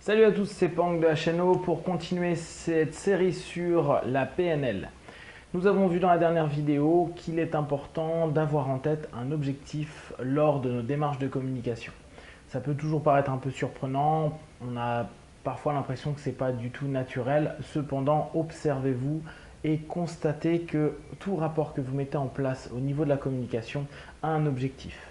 Salut à tous, c'est Pang de HNO pour continuer cette série sur la PNL. Nous avons vu dans la dernière vidéo qu'il est important d'avoir en tête un objectif lors de nos démarches de communication. Ça peut toujours paraître un peu surprenant, on a parfois l'impression que ce n'est pas du tout naturel, cependant observez-vous et constatez que tout rapport que vous mettez en place au niveau de la communication a un objectif.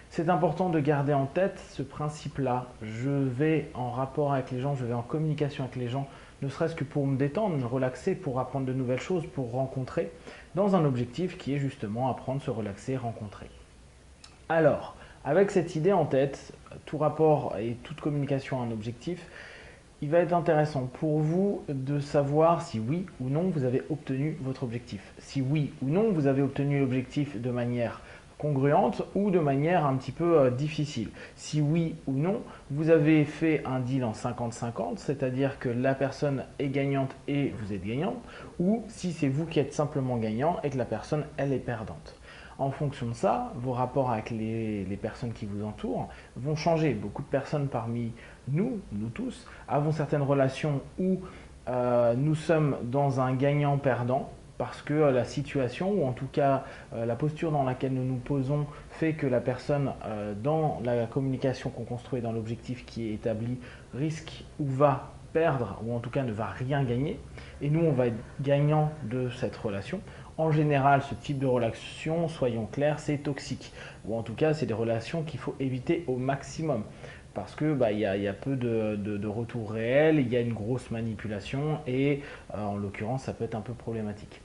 C'est important de garder en tête ce principe-là. Je vais en rapport avec les gens, je vais en communication avec les gens, ne serait-ce que pour me détendre, me relaxer, pour apprendre de nouvelles choses, pour rencontrer, dans un objectif qui est justement apprendre, se relaxer, rencontrer. Alors, avec cette idée en tête, tout rapport et toute communication a un objectif, il va être intéressant pour vous de savoir si oui ou non vous avez obtenu votre objectif. Si oui ou non vous avez obtenu l'objectif de manière congruente ou de manière un petit peu difficile. Si oui ou non, vous avez fait un deal en 50-50, c'est-à-dire que la personne est gagnante et vous êtes gagnant, ou si c'est vous qui êtes simplement gagnant et que la personne, elle est perdante. En fonction de ça, vos rapports avec les personnes qui vous entourent vont changer. Beaucoup de personnes parmi nous tous, avons certaines relations où nous sommes dans un gagnant-perdant, parce que la situation, ou en tout cas la posture dans laquelle nous nous posons, fait que la personne, dans la communication qu'on construit, dans l'objectif qui est établi, risque ou va perdre, ou en tout cas ne va rien gagner, et nous on va être gagnant de cette relation. En général, ce type de relation, soyons clairs, c'est toxique, ou en tout cas c'est des relations qu'il faut éviter au maximum. Parce que y a peu de retours réels, il y a une grosse manipulation et en l'occurrence ça peut être un peu problématique.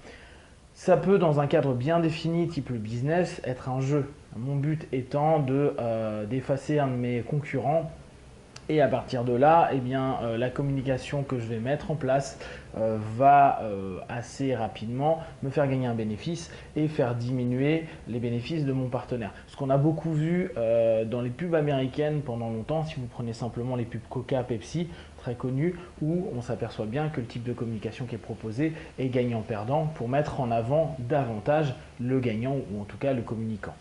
Ça peut, dans un cadre bien défini, type le business, être un jeu. Mon but étant d'effacer un de mes concurrents. Et à partir de là, la communication que je vais mettre en place va assez rapidement me faire gagner un bénéfice et faire diminuer les bénéfices de mon partenaire. Ce qu'on a beaucoup vu dans les pubs américaines pendant longtemps, si vous prenez simplement les pubs Coca, Pepsi, très connues, où on s'aperçoit bien que le type de communication qui est proposé est gagnant-perdant pour mettre en avant davantage le gagnant ou en tout cas le communicant.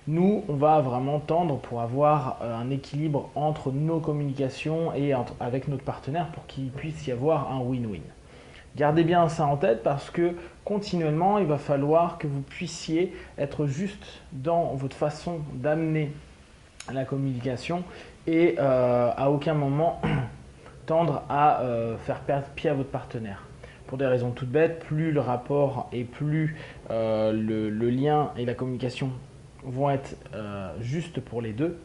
Nous, on va vraiment tendre pour avoir un équilibre entre nos communications et avec notre partenaire pour qu'il puisse y avoir un win-win. Gardez bien ça en tête parce que continuellement, il va falloir que vous puissiez être juste dans votre façon d'amener la communication et à aucun moment tendre à faire perdre pied à votre partenaire. Pour des raisons toutes bêtes, plus le rapport et plus le lien et la communication vont être justes pour les deux,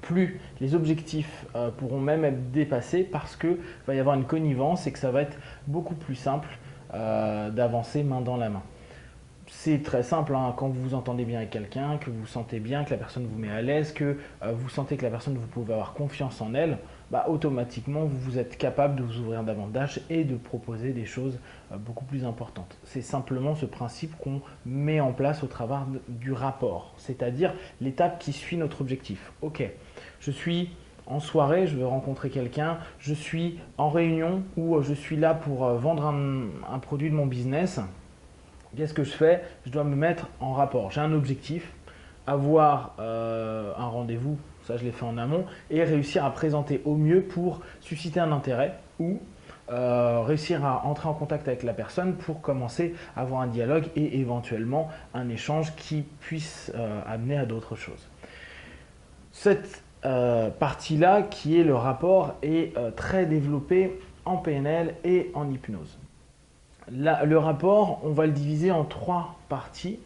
plus les objectifs pourront même être dépassés parce qu'il va y avoir une connivence et que ça va être beaucoup plus simple d'avancer main dans la main. C'est très simple, hein, quand vous vous entendez bien avec quelqu'un, que vous sentez bien, que la personne vous met à l'aise, que vous sentez que la personne, vous pouvez avoir confiance en elle, automatiquement vous êtes capable de vous ouvrir davantage et de proposer des choses beaucoup plus importantes. C'est simplement ce principe qu'on met en place au travers du rapport, c'est-à-dire l'étape qui suit notre objectif. Ok, je suis en soirée, je veux rencontrer quelqu'un, je suis en réunion ou je suis là pour vendre un produit de mon business. Qu'est-ce que je fais? Je dois me mettre en rapport. J'ai un objectif, avoir un rendez-vous, ça je l'ai fait en amont, et réussir à présenter au mieux pour susciter un intérêt ou réussir à entrer en contact avec la personne pour commencer à avoir un dialogue et éventuellement un échange qui puisse amener à d'autres choses. Cette partie-là, qui est le rapport, est très développée en PNL et en hypnose. Le rapport, on va le diviser en trois parties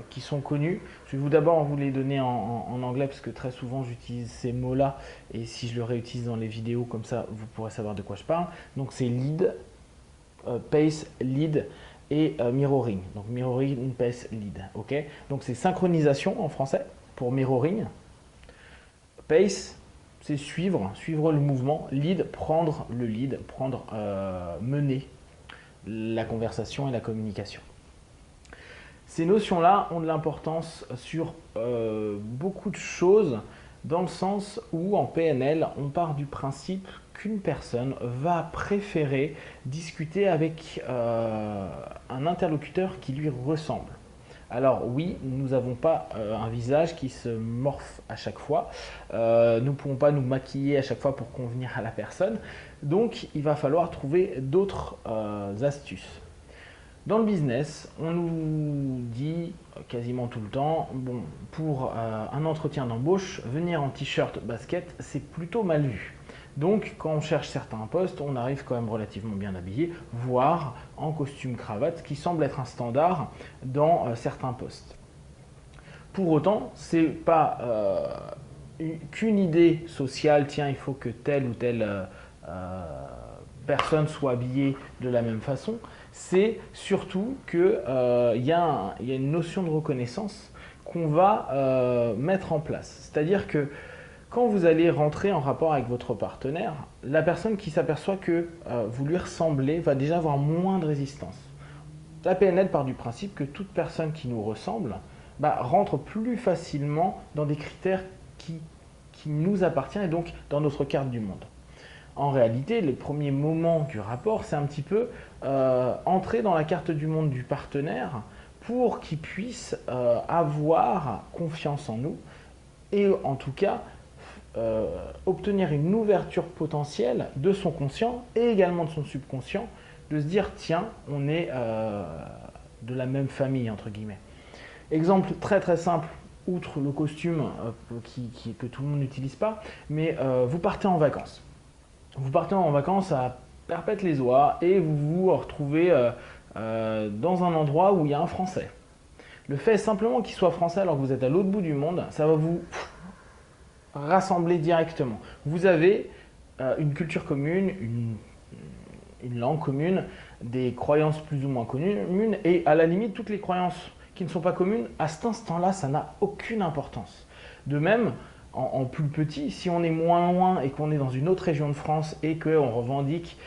qui sont connues. Je vais d'abord vous les donner en anglais parce que très souvent j'utilise ces mots-là et si je le réutilise dans les vidéos comme ça, vous pourrez savoir de quoi je parle. Donc c'est lead, pace, lead et mirroring. Donc mirroring, pace, lead. Okay, donc c'est synchronisation en français pour mirroring. Pace, c'est suivre le mouvement. Lead, prendre le lead, mener la conversation et la communication. Ces notions-là ont de l'importance sur beaucoup de choses dans le sens où en PNL, on part du principe qu'une personne va préférer discuter avec un interlocuteur qui lui ressemble. Alors oui, nous n'avons pas un visage qui se morphe à chaque fois. Nous ne pouvons pas nous maquiller à chaque fois pour convenir à la personne. Donc il va falloir trouver d'autres astuces. Dans le business, on nous dit quasiment tout le temps, bon, pour un entretien d'embauche, venir en t-shirt basket, c'est plutôt mal vu. Donc, quand on cherche certains postes, on arrive quand même relativement bien habillé, voire en costume cravate, ce qui semble être un standard dans certains postes. Pour autant, ce n'est pas qu'une idée sociale, tiens, il faut que telle ou telle personne soit habillée de la même façon. C'est surtout qu'il y a une notion de reconnaissance qu'on va mettre en place. C'est-à-dire que quand vous allez rentrer en rapport avec votre partenaire, la personne qui s'aperçoit que vous lui ressemblez va déjà avoir moins de résistance. La PNL part du principe que toute personne qui nous ressemble rentre plus facilement dans des critères qui nous appartiennent et donc dans notre carte du monde. En réalité, les premiers moments du rapport, c'est un petit peu entrer dans la carte du monde du partenaire pour qu'il puisse avoir confiance en nous et en tout cas obtenir une ouverture potentielle de son conscient et également de son subconscient, de se dire tiens, on est de la même famille entre guillemets. Exemple très très simple, outre le costume que tout le monde n'utilise pas, mais vous partez en vacances. Vous partez en vacances à Perpète-les-Oies et vous vous retrouvez dans un endroit où il y a un Français. Le fait simplement qu'il soit français alors que vous êtes à l'autre bout du monde, ça va vous rassembler directement. Vous avez une culture commune, une langue commune, des croyances plus ou moins communes et à la limite toutes les croyances qui ne sont pas communes, à cet instant-là, ça n'a aucune importance. De même, en plus petit, si on est moins loin et qu'on est dans une autre région de France et qu'on revendique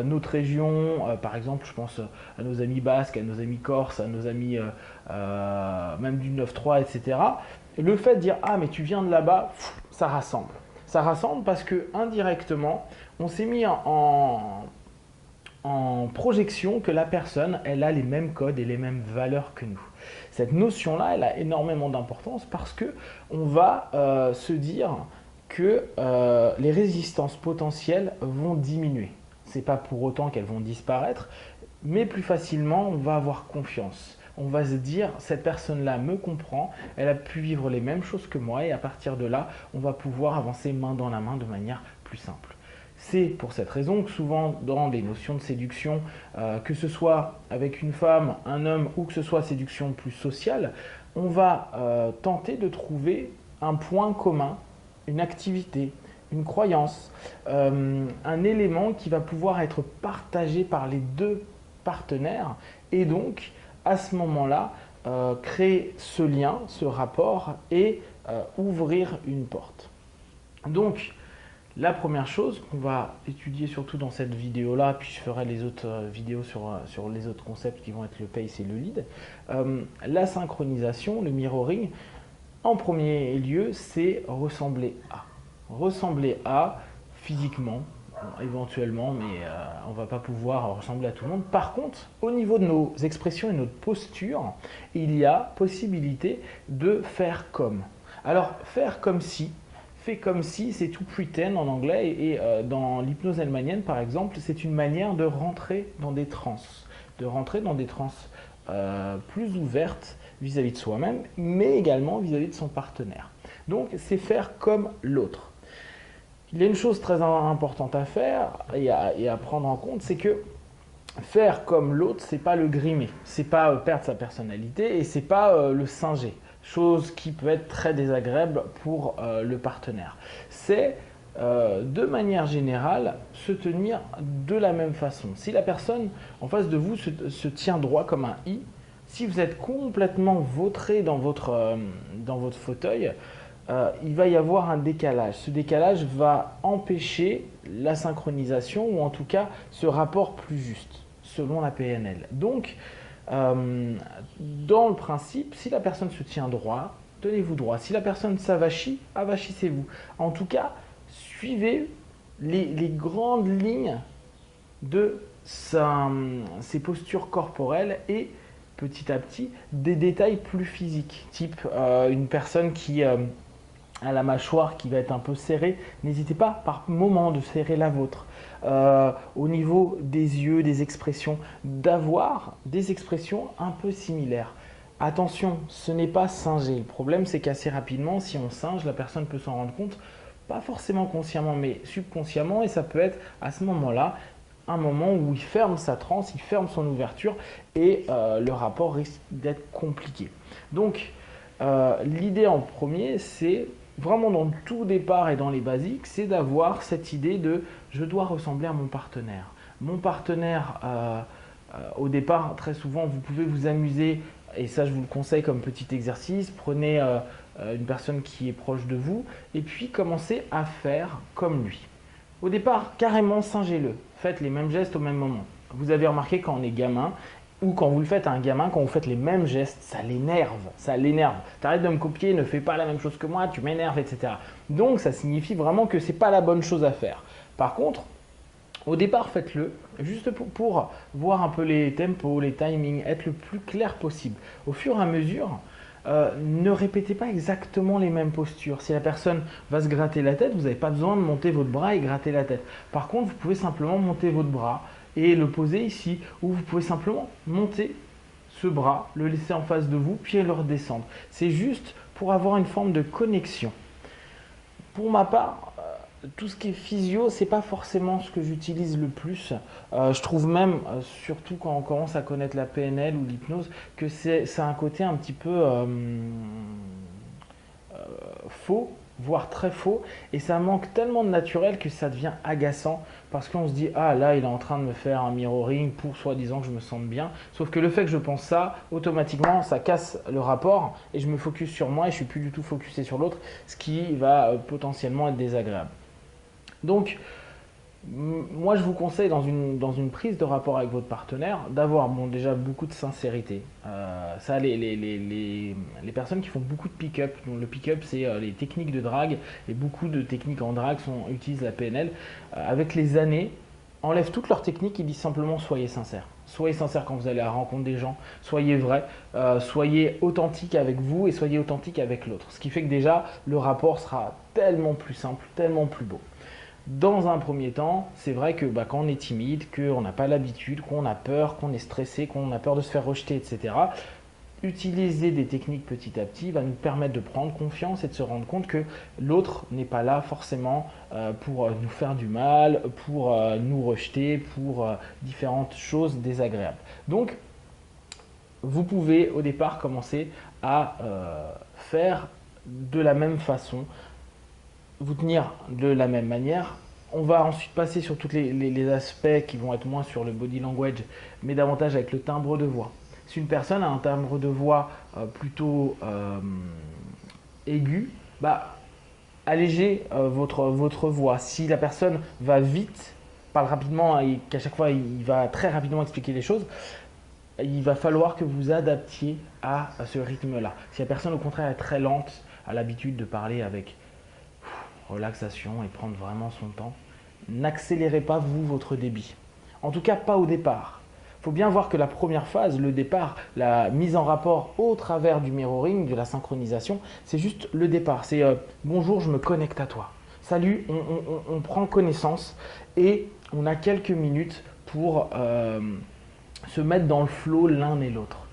notre région, par exemple, je pense à nos amis basques, à nos amis corses, à nos amis même du 9-3, etc. Le fait de dire « Ah, mais tu viens de là-bas », ça rassemble. Ça rassemble parce que indirectement, on s'est mis en projection que la personne, elle a les mêmes codes et les mêmes valeurs que nous. Cette notion-là, elle a énormément d'importance parce que on va se dire que les résistances potentielles vont diminuer. Ce n'est pas pour autant qu'elles vont disparaître, mais plus facilement, on va avoir confiance. On va se dire, cette personne-là me comprend, elle a pu vivre les mêmes choses que moi et à partir de là, on va pouvoir avancer main dans la main de manière plus simple. C'est pour cette raison que souvent dans les notions de séduction, que ce soit avec une femme, un homme ou que ce soit séduction plus sociale, on va tenter de trouver un point commun, une activité, une croyance, un élément qui va pouvoir être partagé par les deux partenaires et donc à ce moment-là créer ce lien, ce rapport et ouvrir une porte. Donc, la première chose qu'on va étudier surtout dans cette vidéo-là, puis je ferai les autres vidéos sur les autres concepts qui vont être le pace et le lead, la synchronisation, le mirroring, en premier lieu, c'est ressembler à. Ressembler à physiquement, éventuellement, mais on ne va pas pouvoir ressembler à tout le monde. Par contre, au niveau de nos expressions et notre posture, il y a possibilité de faire comme. Alors, faire comme si, fait comme si, c'est to pretend en anglais et dans l'hypnose hellmanienne par exemple, c'est une manière de rentrer dans des transes, plus ouvertes vis-à-vis de soi-même, mais également vis-à-vis de son partenaire. Donc c'est faire comme l'autre. Il y a une chose très importante à faire et à prendre en compte, c'est que faire comme l'autre, c'est pas le grimer, c'est pas perdre sa personnalité et c'est pas le singer. Chose qui peut être très désagréable pour le partenaire. C'est de manière générale se tenir de la même façon. Si la personne en face de vous se tient droit comme un I, si vous êtes complètement vautré dans votre fauteuil, il va y avoir un décalage. Ce décalage va empêcher la synchronisation ou en tout cas ce rapport plus juste selon la PNL. Donc, dans le principe, si la personne se tient droit, tenez-vous droit. Si la personne s'avachit, avachissez-vous. En tout cas, suivez les grandes lignes de ses postures corporelles et petit à petit des détails plus physiques, type une personne qui a la mâchoire qui va être un peu serrée, n'hésitez pas par moment de serrer la vôtre. Au niveau des yeux, des expressions, d'avoir des expressions un peu similaires. Attention, ce n'est pas singer. Le problème, c'est qu'assez rapidement, si on singe, la personne peut s'en rendre compte, pas forcément consciemment, mais subconsciemment, et ça peut être à ce moment-là un moment où il ferme sa transe, il ferme son ouverture, et le rapport risque d'être compliqué. Donc, l'idée en premier, c'est vraiment dans le tout départ et dans les basiques, c'est d'avoir cette idée de je dois ressembler à mon partenaire. Mon partenaire, au départ, très souvent, vous pouvez vous amuser, et ça je vous le conseille comme petit exercice, prenez une personne qui est proche de vous et puis commencez à faire comme lui. Au départ, carrément singez-le, faites les mêmes gestes au même moment. Vous avez remarqué quand on est gamin, ou quand vous le faites à un gamin, quand vous faites les mêmes gestes, ça l'énerve, ça l'énerve. T'arrêtes de me copier, ne fais pas la même chose que moi, tu m'énerves, etc. Donc ça signifie vraiment que ce n'est pas la bonne chose à faire. Par contre, au départ, faites-le juste pour voir un peu les tempos, les timings, être le plus clair possible. Au fur et à mesure, ne répétez pas exactement les mêmes postures. Si la personne va se gratter la tête, vous n'avez pas besoin de monter votre bras et gratter la tête. Par contre, vous pouvez simplement monter votre bras et le poser ici, ou vous pouvez simplement monter ce bras, le laisser en face de vous, puis le redescendre. C'est juste pour avoir une forme de connexion. Pour ma part, tout ce qui est physio, c'est pas forcément ce que j'utilise le plus. Je trouve même, surtout quand on commence à connaître la PNL ou l'hypnose, que ça a un côté un petit peu faux, voire très faux, et ça manque tellement de naturel que ça devient agaçant parce qu'on se dit ah là il est en train de me faire un mirroring pour soi-disant que je me sente bien, sauf que le fait que je pense ça, automatiquement ça casse le rapport et je me focus sur moi et je suis plus du tout focusé sur l'autre, ce qui va potentiellement être désagréable. Donc moi, je vous conseille dans une prise de rapport avec votre partenaire d'avoir déjà beaucoup de sincérité. Ça, les personnes qui font beaucoup de pick-up, donc le pick-up, c'est les techniques de drague, et beaucoup de techniques en drague utilisent la PNL. Avec les années, enlèvent toutes leurs techniques et disent simplement soyez sincère. Soyez sincère quand vous allez à la rencontre des gens, soyez vrai, soyez authentique avec vous et soyez authentique avec l'autre. Ce qui fait que déjà, le rapport sera tellement plus simple, tellement plus beau. Dans un premier temps, c'est vrai que quand on est timide, qu'on n'a pas l'habitude, qu'on a peur, qu'on est stressé, qu'on a peur de se faire rejeter, etc., utiliser des techniques petit à petit va nous permettre de prendre confiance et de se rendre compte que l'autre n'est pas là forcément pour nous faire du mal, pour nous rejeter, pour différentes choses désagréables. Donc, vous pouvez au départ commencer à faire de la même façon, vous tenir de la même manière. On va ensuite passer sur tous les aspects qui vont être moins sur le body language, mais davantage avec le timbre de voix. Si une personne a un timbre de voix plutôt aigu, allégez votre voix. Si la personne va vite, parle rapidement et qu'à chaque fois il va très rapidement expliquer les choses, il va falloir que vous adaptiez à ce rythme-là. Si la personne au contraire est très lente, a l'habitude de parler avec relaxation et prendre vraiment son temps, n'accélérez pas votre débit. En tout cas, pas au départ. Il faut bien voir que la première phase, le départ, la mise en rapport au travers du mirroring, de la synchronisation, c'est juste le départ. C'est bonjour, je me connecte à toi. Salut, on prend connaissance et on a quelques minutes pour se mettre dans le flow l'un et l'autre.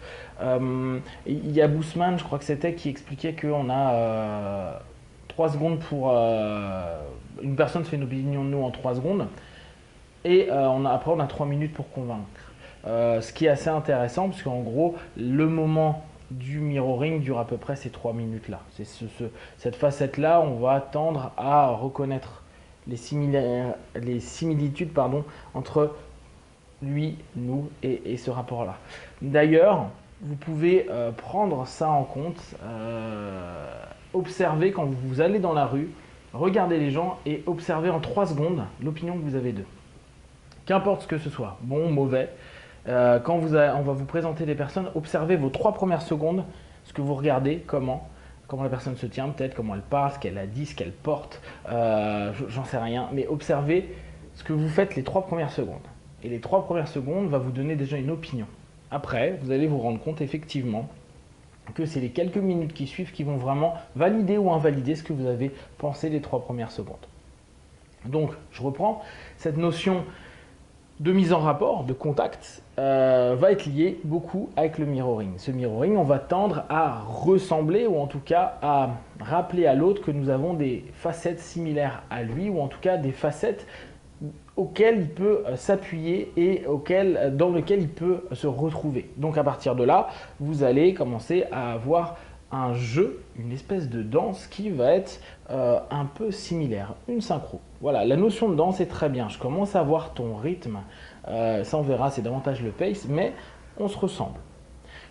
Il y a Bousman, je crois que c'était, qui expliquait qu'on a 3 secondes pour une personne se fait une opinion de nous en 3 secondes et après on a 3 minutes pour convaincre. Ce qui est assez intéressant parce qu'en gros le moment du mirroring dure à peu près ces 3 minutes là. C'est cette facette là, on va tendre à reconnaître les similitudes entre lui, nous et ce rapport là. D'ailleurs, vous pouvez prendre ça en compte, observer quand vous allez dans la rue, regardez les gens et observez en 3 secondes l'opinion que vous avez d'eux. Qu'importe ce que ce soit, bon ou mauvais, quand on va vous présenter des personnes, observez vos 3 premières secondes, ce que vous regardez, comment la personne se tient, peut-être comment elle parle, ce qu'elle a dit, ce qu'elle porte, j'en sais rien, mais observez ce que vous faites les 3 premières secondes. Et les 3 premières secondes va vous donner déjà une opinion. Après, vous allez vous rendre compte effectivement que c'est les quelques minutes qui suivent qui vont vraiment valider ou invalider ce que vous avez pensé les 3 premières secondes. Donc, je reprends, cette notion de mise en rapport, de contact, va être liée beaucoup avec le mirroring. Ce mirroring, on va tendre à ressembler ou en tout cas à rappeler à l'autre que nous avons des facettes similaires à lui ou en tout cas des facettes auxquelles il peut s'appuyer et dans lesquelles il peut se retrouver. Donc à partir de là, vous allez commencer à avoir un jeu, une espèce de danse qui va être un peu similaire, une synchro. Voilà, la notion de danse est très bien. Je commence à voir ton rythme. Ça, on verra, c'est davantage le pace, mais on se ressemble.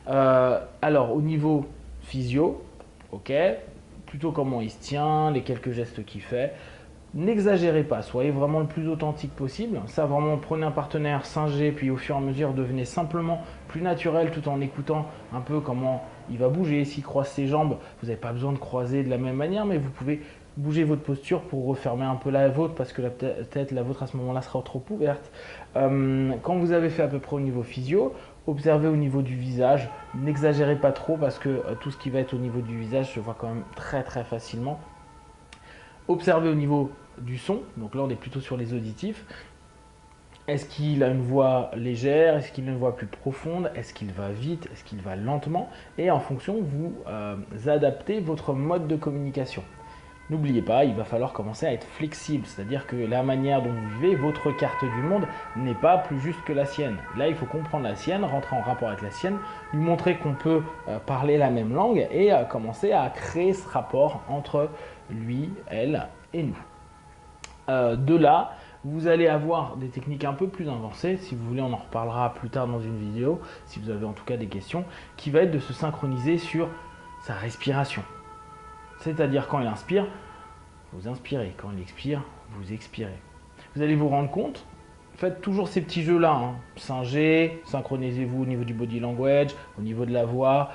Alors, au niveau physio, ok, plutôt comment il se tient, les quelques gestes qu'il fait. N'exagérez pas, soyez vraiment le plus authentique possible. Ça, vraiment, prenez un partenaire, singez, puis au fur et à mesure, devenez simplement plus naturel tout en écoutant un peu comment il va bouger. S'il croise ses jambes, vous n'avez pas besoin de croiser de la même manière, mais vous pouvez bouger votre posture pour refermer un peu la vôtre parce que la vôtre à ce moment-là sera trop ouverte. Quand vous avez fait à peu près au niveau physio, observez au niveau du visage. N'exagérez pas trop parce que tout ce qui va être au niveau du visage se voit quand même très très facilement. Observez au niveau du son, donc là on est plutôt sur les auditifs. Est-ce qu'il a une voix légère? Est-ce qu'il a une voix plus profonde? Est-ce qu'il va vite? Est-ce qu'il va lentement? Et en fonction, vous adaptez votre mode de communication. N'oubliez pas, il va falloir commencer à être flexible, c'est-à-dire que la manière dont vous vivez, votre carte du monde n'est pas plus juste que la sienne. Là, il faut comprendre la sienne, rentrer en rapport avec la sienne, lui montrer qu'on peut parler la même langue et commencer à créer ce rapport entre lui, elle et nous. De là, vous allez avoir des techniques un peu plus avancées. Si vous voulez, on en reparlera plus tard dans une vidéo, si vous avez en tout cas des questions, qui va être de se synchroniser sur sa respiration. C'est-à-dire quand il inspire, vous inspirez. Quand il expire, vous expirez. Vous allez vous rendre compte, faites toujours ces petits jeux-là. Singez, synchronisez-vous au niveau du body language, au niveau de la voix,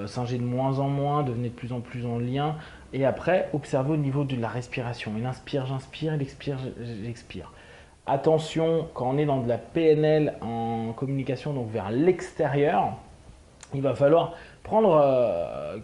singez de moins en moins, devenez de plus en plus en lien. Et après, observez au niveau de la respiration. Il inspire, j'inspire, il expire, j'expire. Attention, quand on est dans de la PNL en communication, donc vers l'extérieur, il va falloir prendre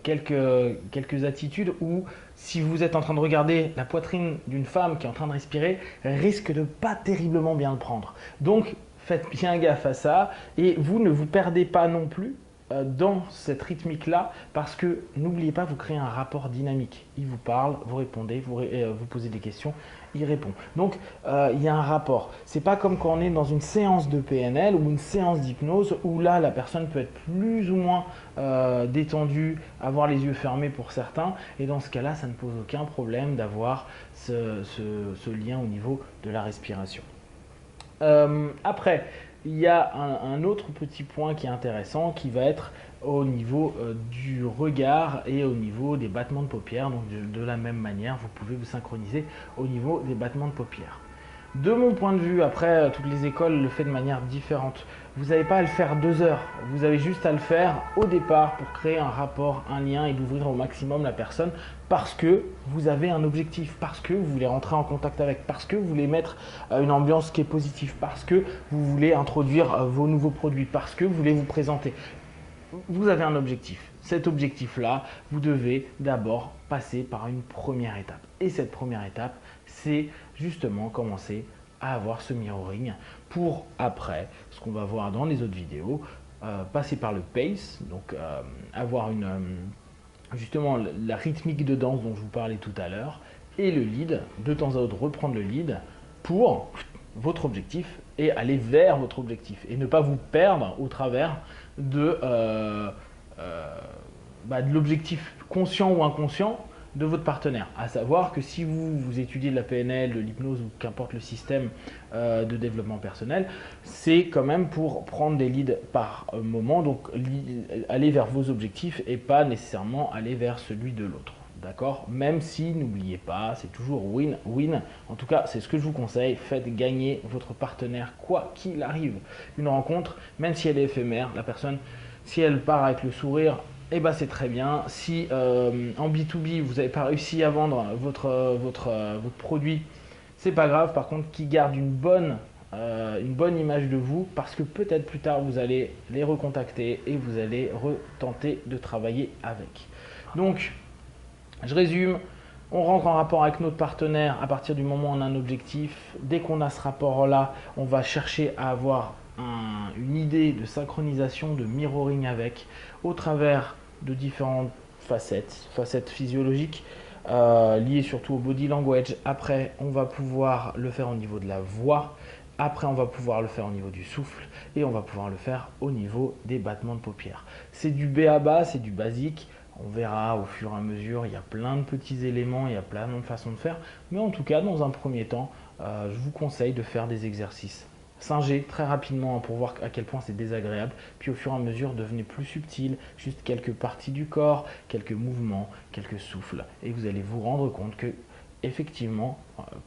quelques attitudes où si vous êtes en train de regarder la poitrine d'une femme qui est en train de respirer, risque de pas terriblement bien le prendre. Donc faites bien gaffe à ça et vous ne vous perdez pas non plus dans cette rythmique-là parce que n'oubliez pas, vous créez un rapport dynamique. Il vous parle, vous répondez, vous posez des questions, il répond. Donc il y a un rapport. C'est pas comme quand on est dans une séance de PNL ou une séance d'hypnose où là la personne peut être plus ou moins détendue, avoir les yeux fermés pour certains et dans ce cas-là ça ne pose aucun problème d'avoir ce lien au niveau de la respiration. Après, il y a un autre petit point qui est intéressant qui va être au niveau du regard et au niveau des battements de paupières. Donc de la même manière, vous pouvez vous synchroniser au niveau des battements de paupières. De mon point de vue, après, toutes les écoles le font de manière différente. Vous n'avez pas à le faire 2 heures. Vous avez juste à le faire au départ pour créer un rapport, un lien et d'ouvrir au maximum la personne parce que vous avez un objectif, parce que vous voulez rentrer en contact avec, parce que vous voulez mettre une ambiance qui est positive, parce que vous voulez introduire vos nouveaux produits, parce que vous voulez vous présenter. Vous avez un objectif. Cet objectif-là, vous devez d'abord passer par une première étape. Et cette première étape, c'est justement commencer à avoir ce mirroring pour après, ce qu'on va voir dans les autres vidéos, passer par le pace, donc avoir justement la rythmique de danse dont je vous parlais tout à l'heure, et le lead, de temps à autre reprendre le lead pour votre objectif et aller vers votre objectif et ne pas vous perdre au travers de l'objectif conscient ou inconscient de votre partenaire. À savoir que si vous étudiez de la PNL, de l'hypnose ou qu'importe le système de développement personnel, c'est quand même pour prendre des leads par moment, donc aller vers vos objectifs et pas nécessairement aller vers celui de l'autre. D'accord? Même si, n'oubliez pas, c'est toujours win-win. En tout cas, c'est ce que je vous conseille. Faites gagner votre partenaire quoi qu'il arrive. Une rencontre, même si elle est éphémère, la personne, si elle part avec le sourire, eh ben c'est très bien. Si en B2B, vous n'avez pas réussi à vendre votre produit, c'est pas grave. Par contre, qu'il garde une bonne une bonne image de vous, parce que peut-être plus tard vous allez les recontacter et vous allez retenter de travailler avec. Donc, je résume. On rentre en rapport avec notre partenaire à partir du moment où on a un objectif. Dès qu'on a ce rapport-là, on va chercher à avoir une idée de synchronisation, de mirroring avec, au travers de différentes facettes physiologiques, liées surtout au body language. Après, on va pouvoir le faire au niveau de la voix. Après, on va pouvoir le faire au niveau du souffle et on va pouvoir le faire au niveau des battements de paupières. C'est du B à bas, c'est du basique. On verra au fur et à mesure, il y a plein de petits éléments, il y a plein de façons de faire. Mais en tout cas, dans un premier temps, je vous conseille de faire des exercices singés très rapidement pour voir à quel point c'est désagréable. Puis au fur et à mesure, devenez plus subtil, juste quelques parties du corps, quelques mouvements, quelques souffles. Et vous allez vous rendre compte que, effectivement,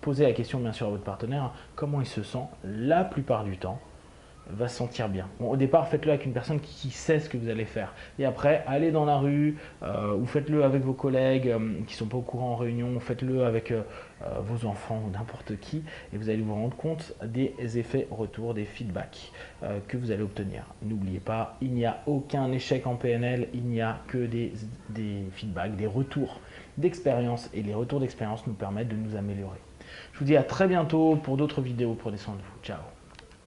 posez la question bien sûr à votre partenaire, comment il se sent la plupart du temps, va se sentir bien. Bon, au départ, faites-le avec une personne qui sait ce que vous allez faire. Et après, allez dans la rue, ou faites-le avec vos collègues qui ne sont pas au courant en réunion, faites-le avec vos enfants ou n'importe qui, et vous allez vous rendre compte des effets retours, des feedbacks que vous allez obtenir. N'oubliez pas, il n'y a aucun échec en PNL, il n'y a que des feedbacks, des retours d'expérience, et les retours d'expérience nous permettent de nous améliorer. Je vous dis à très bientôt pour d'autres vidéos. Prenez soin de vous. Ciao.